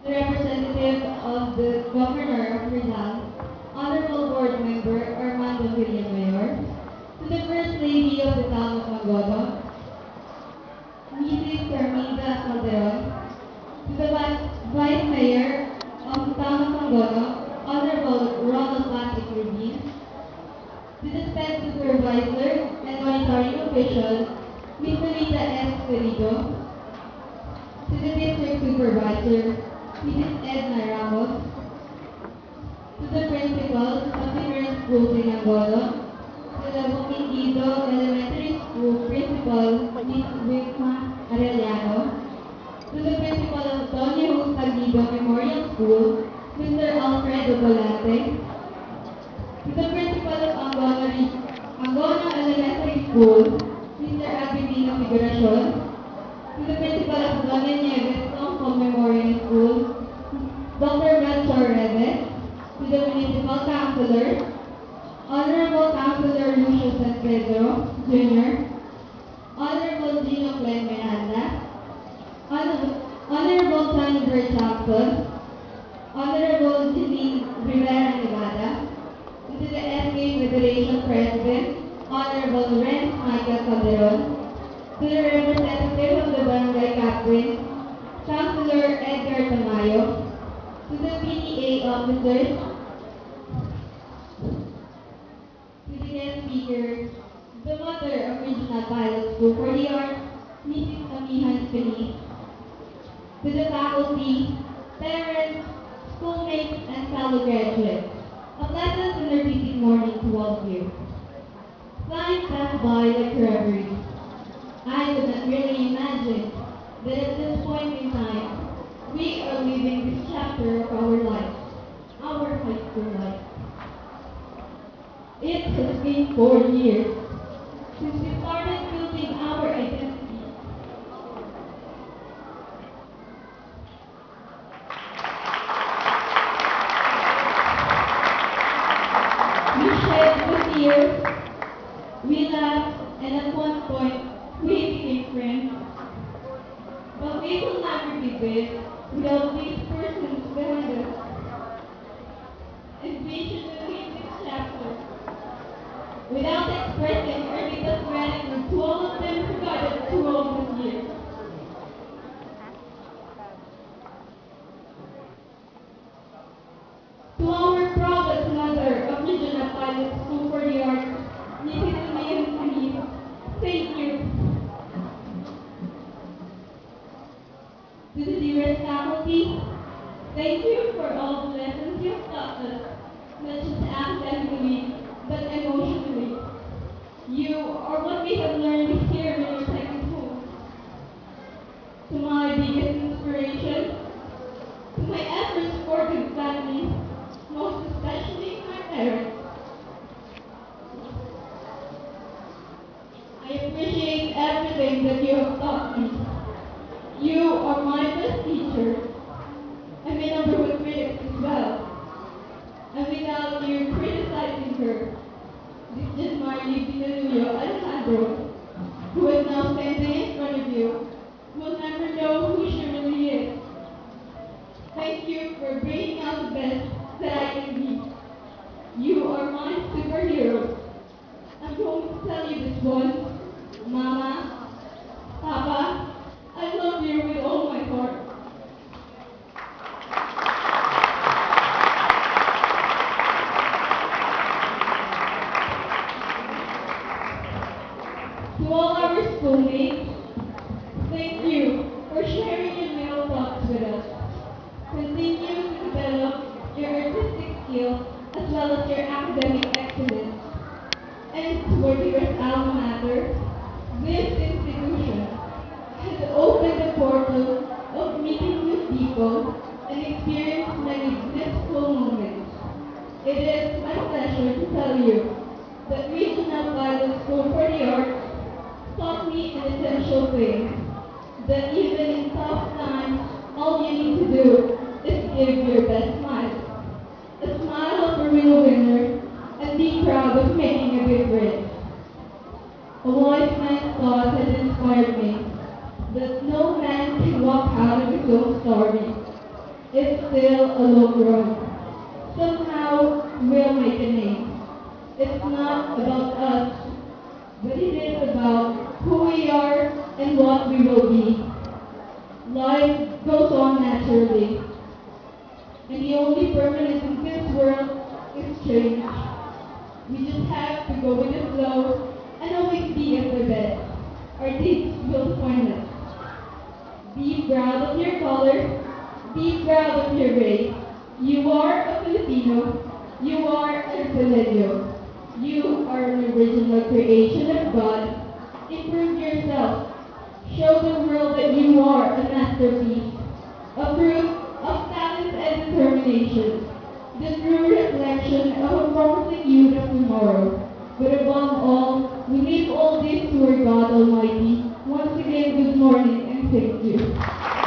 the representative of the Governor of Rizal, Honorable Board Member Armando Villamayor, to the First Lady of the Town of Mangodo, Mrs. Carmida Calderon, to the Vice Mayor of the Town of Mangodo, Honorable Ronald Patrick Rubin, to the Sped Supervisor and Monitoring Official, Ms. Rita S. Perido, to the District Supervisor, Mrs. Edna Ramos, to the principals of different schools in Angola, to the Bukidito Elementary School Principal, Ms. Wilma Arellano, to the principal of Doña Justa Memorial School, Mr. Alfredo Volante, to the principal of Angona Elementary School, Mr. Agripino Figuracion, to the principal of Doña Nieves Tongkol Memorial School, Dr. Melchor Reve, to the municipal councilors, Honorable Councilor Lucio San Pedro, Jr., Honorable Gino Clen Miranda, Honorable Johnny Bird Jackson, Honorable Janine Rivera Nevada, to the SK Federation President, Honorable Renz Michael Calderon, to the representative of the Barangay Captain, Councilor Edgar Tamayo, to the PTA officers, to the guest speaker, the mother of Regional Pilot School for the Arts, Mrs. Amihan Feliz, to the faculty, parents, schoolmates, and fellow graduates. A pleasant and energetic morning to all of you. Time passed by like reverie. I could not really imagine that at this point in time, we are living this chapter of our life, our high school life. It has been 4 years since we started building our identity. We shed the tears, we laughed, and at one point, we became friends. But we will never be big without these persons behind us. And we should leave this chapter without expressing our deepest gratitude to all of them who guided through all these years. To our proudest mother of Regional Pilot School for the Arts, Mrs. Mayan Feliz, thank you. To the dearest faculty, thank you for all the lessons you have taught us, not just academically, but emotionally. You are what we have learned here in our second home. To my biggest inspiration, to my ever-supportive family, most especially my parents. I appreciate everything that you have taught me. You are my best teacher, and my number one critic as well. And without you criticizing her, this is Marley Pinaluyo Alejandro, who is now standing in front of you, will never know who she really is. Thank you for bringing out the best that I can be. You are my superheroes. I'm going to tell you this once. Mama, Papa, I love you with all my heart. To all our schoolmates, thank you for sharing your little thoughts with us. Continue to develop your artistic skill as well as your academic excellence. And to our dearest alma mater, this institution has opened the portal of meeting new people and experience many blissful moments. It is my pleasure to tell you that Regional Pilot School for the Arts taught me an essential thing, that even in tough times, all you need to do is give your best smile. A smile of a real winner, and be proud of making a difference. A wise man's thought has inspired me, that no man can walk out of his own story. It's still a long road. Somehow, we'll make a name. It's not about us, but it is about who we are and what we will be. Life goes on naturally, and the only permanent in this world is change. We just have to go with the flow and always be at the best. Our deeds will point us. Be proud of your color. Be proud of your race. You are a Filipino. You are a Filipino. You are an original creation of God. Improve yourself. Show the world that you are a masterpiece. A fruit of talent and determination. The true reflection of a promising youth of tomorrow. But above all, we leave all this to our God Almighty. Once again, good morning and thank you.